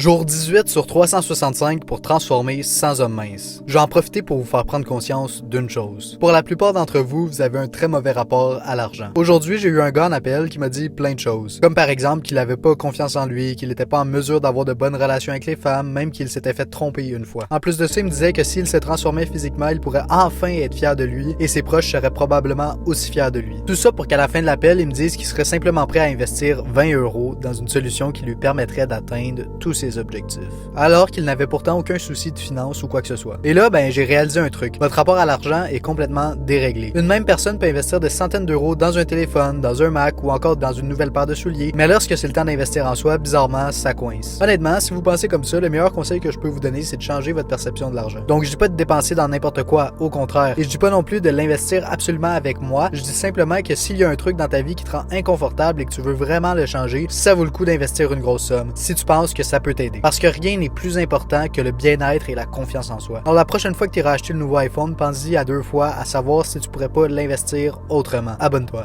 Jour 18 sur 365 pour transformer 100 hommes minces. Je vais en profiter pour vous faire prendre conscience d'une chose. Pour la plupart d'entre vous, vous avez un très mauvais rapport à l'argent. Aujourd'hui, j'ai eu un gars en appel qui m'a dit plein de choses. Comme par exemple qu'il avait pas confiance en lui, qu'il n'était pas en mesure d'avoir de bonnes relations avec les femmes, même qu'il s'était fait tromper une fois. En plus de ça, il me disait que s'il se transformait physiquement, il pourrait enfin être fier de lui et ses proches seraient probablement aussi fiers de lui. Tout ça pour qu'à la fin de l'appel, il me dise qu'il serait simplement prêt à investir 20 € dans une solution qui lui permettrait d'atteindre tous ses objectifs. Alors qu'il n'avait pourtant aucun souci de finance ou quoi que ce soit. Et là, j'ai réalisé un truc. Votre rapport à l'argent est complètement déréglé. Une même personne peut investir des centaines d'euros dans un téléphone, dans un Mac ou encore dans une nouvelle paire de souliers, mais lorsque c'est le temps d'investir en soi, bizarrement, ça coince. Honnêtement, si vous pensez comme ça, le meilleur conseil que je peux vous donner, c'est de changer votre perception de l'argent. Donc, je dis pas de dépenser dans n'importe quoi, au contraire. Et je dis pas non plus de l'investir absolument avec moi. Je dis simplement que s'il y a un truc dans ta vie qui te rend inconfortable et que tu veux vraiment le changer, ça vaut le coup d'investir une grosse somme, si tu penses que ça peut t'aider. Parce que rien n'est plus important que le bien-être et la confiance en soi. Alors la prochaine fois que tu iras acheter le nouveau iPhone, pense-y à deux fois à savoir si tu pourrais pas l'investir autrement. Abonne-toi.